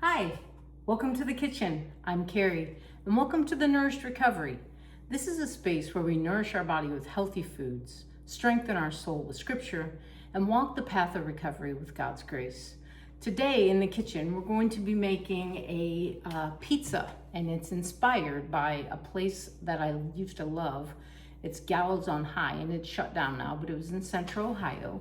Hi, welcome to the kitchen. I'm Carrie, and welcome to the Nourished Recovery. This is a space where we nourish our body with healthy foods, strengthen our soul with scripture, and walk the path of recovery with God's grace. Today in the kitchen, we're going to be making a pizza, and it's inspired by a place that I used to love. It's Gallows on High, and it's shut down now, but it was in Central Ohio.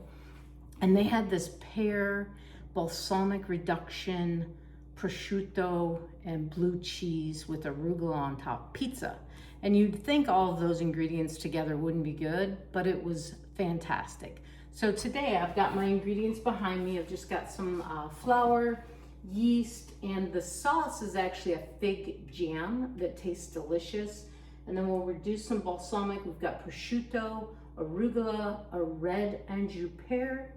And they had this Pear balsamic reduction prosciutto and blue cheese with arugula on top pizza. And you'd think all of those ingredients together wouldn't be good, but it was fantastic. So today I've got my ingredients behind me. I've just got some flour, yeast, and the sauce is actually a fig jam that tastes delicious. And then we'll reduce some balsamic. We've got prosciutto, arugula, a red Anjou pear,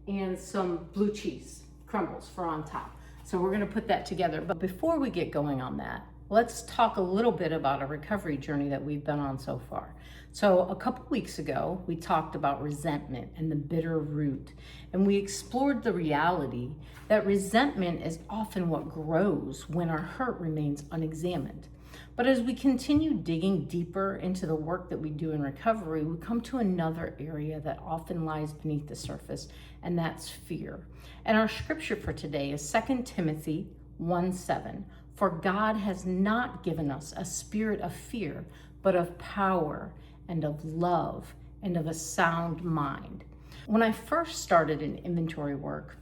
and some blue cheese crumbles for on top. So we're gonna put that together. But before we get going on that, let's talk a little bit about a recovery journey that we've been on so far. So a couple weeks ago, we talked about resentment and the bitter root. And we explored the reality that resentment is often what grows when our hurt remains unexamined. But as we continue digging deeper into the work that we do in recovery, we come to another area that often lies beneath the surface, and that's fear. And our scripture for today is 2 Timothy 1:7. For God has not given us a spirit of fear, but of power and of love and of a sound mind. When I first started in inventory work,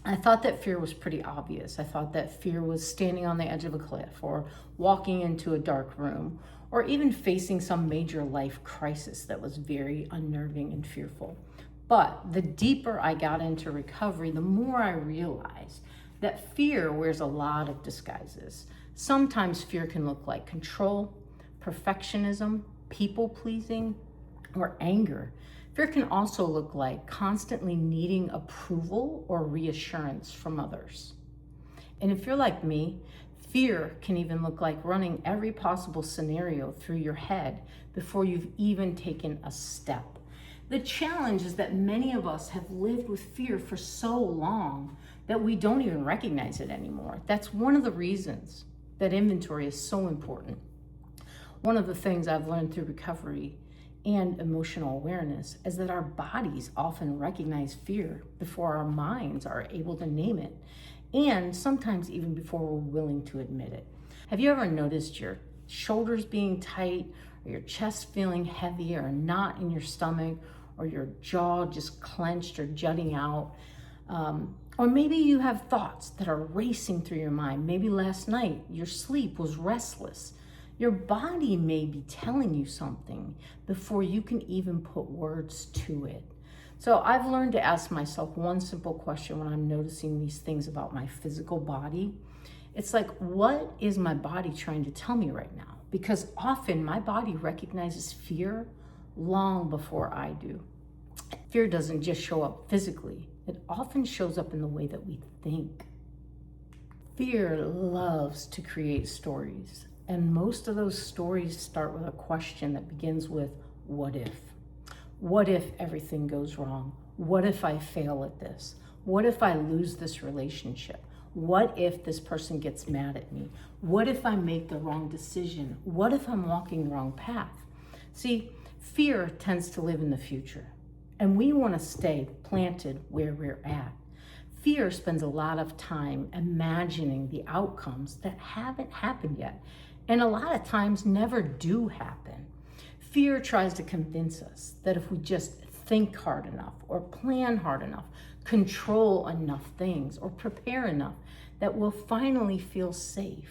I thought that fear was pretty obvious. I thought that fear was standing on the edge of a cliff or walking into a dark room or even facing some major life crisis that was very unnerving and fearful. But the deeper I got into recovery, the more I realized that fear wears a lot of disguises. Sometimes fear can look like control, perfectionism, people pleasing, or anger. Fear can also look like constantly needing approval or reassurance from others. And if you're like me, fear can even look like running every possible scenario through your head before you've even taken a step. The challenge is that many of us have lived with fear for so long that we don't even recognize it anymore. That's one of the reasons that inventory is so important. One of the things I've learned through recovery and emotional awareness is that our bodies often recognize fear before our minds are able to name it, and sometimes even before we're willing to admit it. Have you ever noticed your shoulders being tight, or your chest feeling heavy, or a knot in your stomach, or your jaw just clenched or jutting out? Or maybe you have thoughts that are racing through your mind. Maybe last night your sleep was restless. Your body may be telling you something before you can even put words to it. So I've learned to ask myself one simple question when I'm noticing these things about my physical body. It's like, what is my body trying to tell me right now? Because often my body recognizes fear long before I do. Fear doesn't just show up physically. It often shows up in the way that we think. Fear loves to create stories. And most of those stories start with a question that begins with, what if? What if everything goes wrong? What if I fail at this? What if I lose this relationship? What if this person gets mad at me? What if I make the wrong decision? What if I'm walking the wrong path? See, fear tends to live in the future, and we want to stay planted where we're at. Fear spends a lot of time imagining the outcomes that haven't happened yet, and a lot of times never do happen. Fear tries to convince us that if we just think hard enough or plan hard enough, control enough things or prepare enough, that we'll finally feel safe.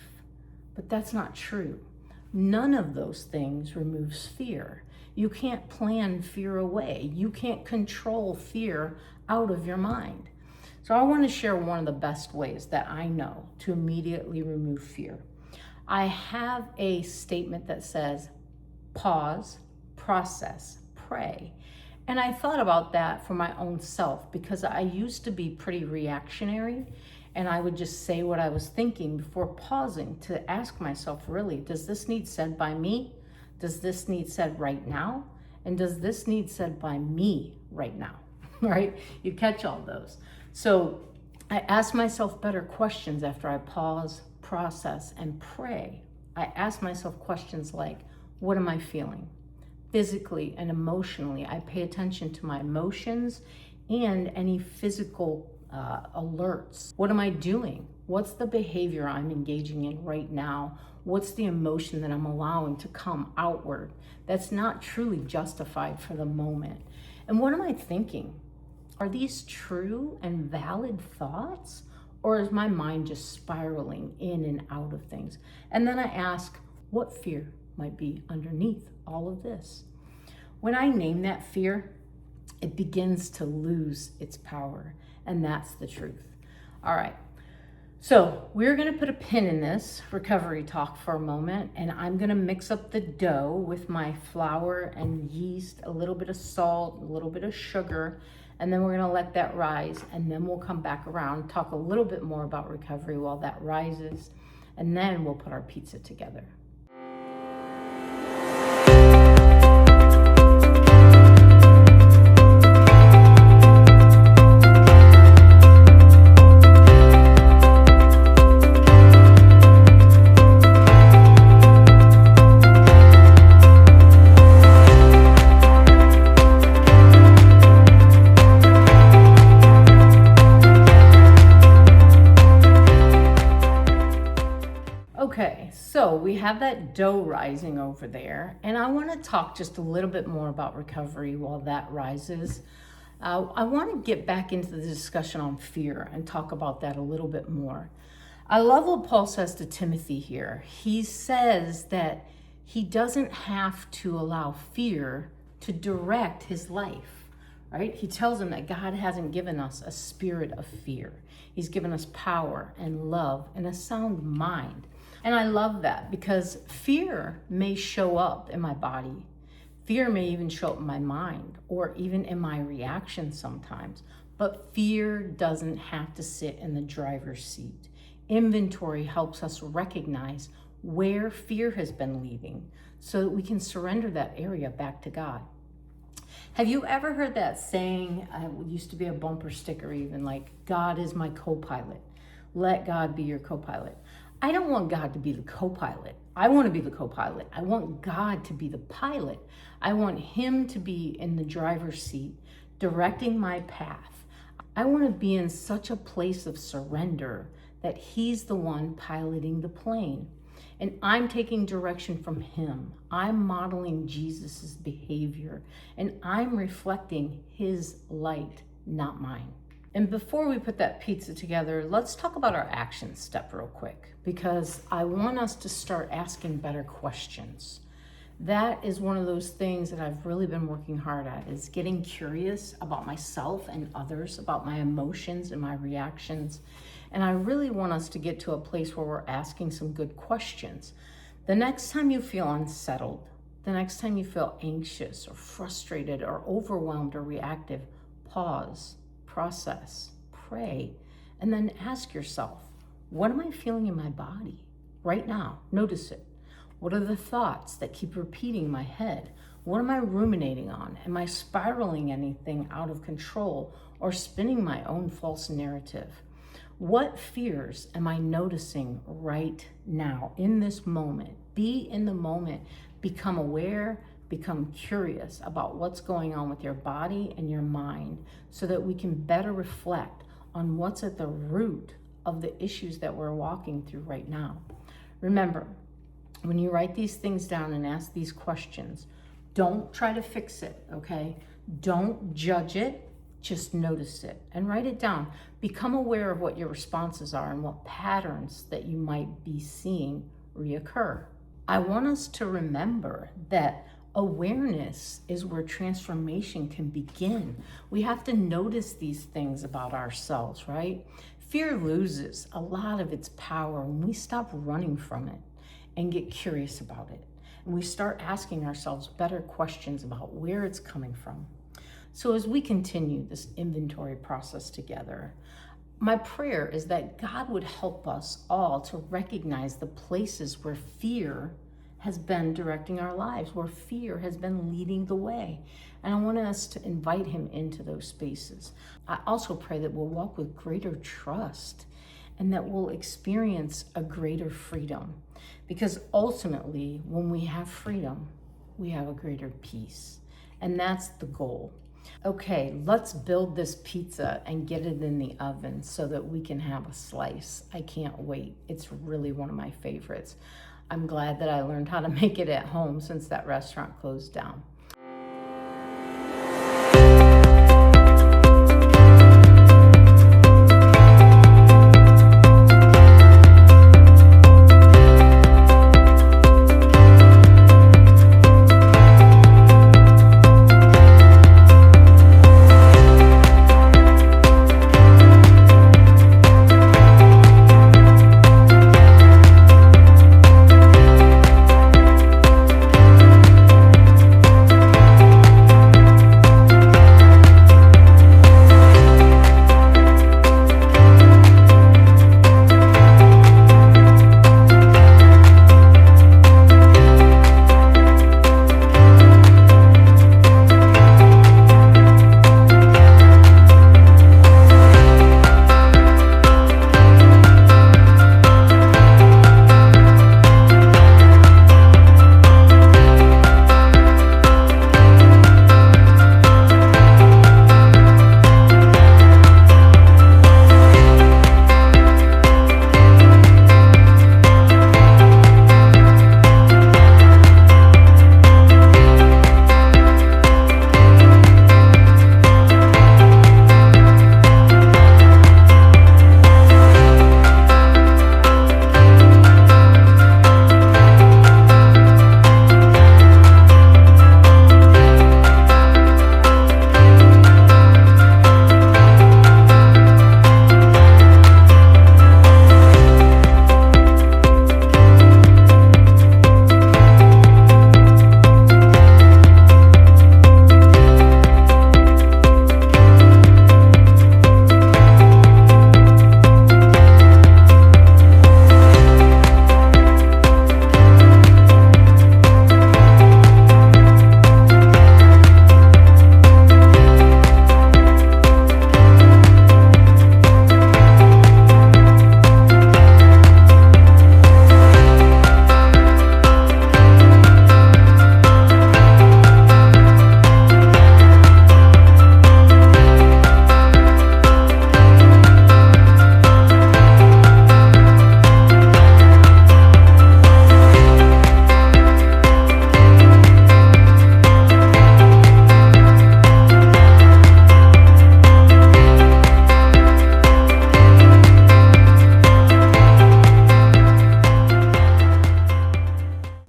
But that's not true. None of those things removes fear. You can't plan fear away. You can't control fear out of your mind. So I want to share one of the best ways that I know to immediately remove fear. I have a statement that says, pause, process, pray. And I thought about that for my own self because I used to be pretty reactionary, and I would just say what I was thinking before pausing to ask myself, really, does this need said by me? Does this need said right now? And does this need said by me right now? Right? You catch all those. So I ask myself better questions after I pause, process, and pray. I ask myself questions like, what am I feeling? Physically and emotionally, I pay attention to my emotions and any physical alerts. What am I doing? What's the behavior I'm engaging in right now? What's the emotion that I'm allowing to come outward that's not truly justified for the moment? And what am I thinking? Are these true and valid thoughts? Or is my mind just spiraling in and out of things? And then I ask, what fear might be underneath all of this? When I name that fear, it begins to lose its power. And that's the truth. All right. So we're going to put a pin in this recovery talk for a moment, and I'm going to mix up the dough with my flour and yeast, a little bit of salt, a little bit of sugar, and then we're going to let that rise, and then we'll come back around, talk a little bit more about recovery while that rises, and then we'll put our pizza together. Okay, so we have that dough rising over there, and I want to talk just a little bit more about recovery while that rises. I want to get back into the discussion on fear and talk about that a little bit more. I love what Paul says to Timothy here. He says that he doesn't have to allow fear to direct his life, right? He tells him that God hasn't given us a spirit of fear. He's given us power and love and a sound mind. And I love that because fear may show up in my body. Fear may even show up in my mind or even in my reaction sometimes. But fear doesn't have to sit in the driver's seat. Inventory helps us recognize where fear has been leading so that we can surrender that area back to God. Have you ever heard that saying? It used to be a bumper sticker even, like, God is my co-pilot. Let God be your co-pilot. I don't want God to be the co-pilot. I want to be the co-pilot. I want God to be the pilot. I want him to be in the driver's seat, directing my path. I want to be in such a place of surrender that he's the one piloting the plane. And I'm taking direction from him. I'm modeling Jesus's behavior, and I'm reflecting his light, not mine. And before we put that pizza together, let's talk about our action step real quick, because I want us to start asking better questions. That is one of those things that I've really been working hard at, is getting curious about myself and others, about my emotions and my reactions. And I really want us to get to a place where we're asking some good questions. The next time you feel unsettled, the next time you feel anxious or frustrated or overwhelmed or reactive, pause, process, pray, and then ask yourself, what am I feeling in my body right now? Notice it. What are the thoughts that keep repeating in my head? What am I ruminating on? Am I spiraling anything out of control or spinning my own false narrative? What fears am I noticing right now in this moment? Be in the moment. Become aware. Become curious about what's going on with your body and your mind so that we can better reflect on what's at the root of the issues that we're walking through right now. Remember, when you write these things down and ask these questions, don't try to fix it, okay? Don't judge it, just notice it and write it down. Become aware of what your responses are and what patterns that you might be seeing reoccur. I want us to remember that awareness is where transformation can begin. We have to notice these things about ourselves, right? Fear loses a lot of its power when we stop running from it and get curious about it. And we start asking ourselves better questions about where it's coming from. So as we continue this inventory process together, my prayer is that God would help us all to recognize the places where fear has been directing our lives, where fear has been leading the way. And I want us to invite him into those spaces. I also pray that we'll walk with greater trust and that we'll experience a greater freedom. Because ultimately, when we have freedom, we have a greater peace. And that's the goal. Okay, let's build this pizza and get it in the oven so that we can have a slice. I can't wait. It's really one of my favorites. I'm glad that I learned how to make it at home since that restaurant closed down.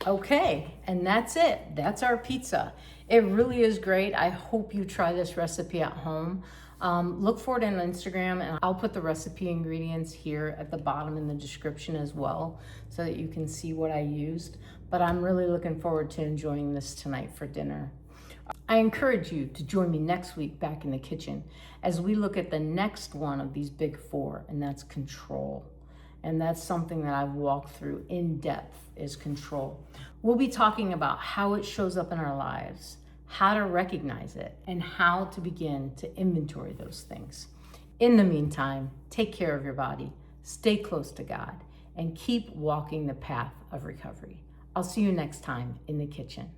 Okay, and that's it. That's our pizza. It really is great. I hope you try this recipe at home. Look for it on Instagram, and I'll put the recipe ingredients here at the bottom in the description as well so that you can see what I used. But I'm really looking forward to enjoying this tonight for dinner. I encourage you to join me next week back in the kitchen as we look at the next one of these big four, and that's control. And that's something that I've walked through in depth, is control. We'll be talking about how it shows up in our lives, how to recognize it, and how to begin to inventory those things. In the meantime, take care of your body, stay close to God, and keep walking the path of recovery. I'll see you next time in the kitchen.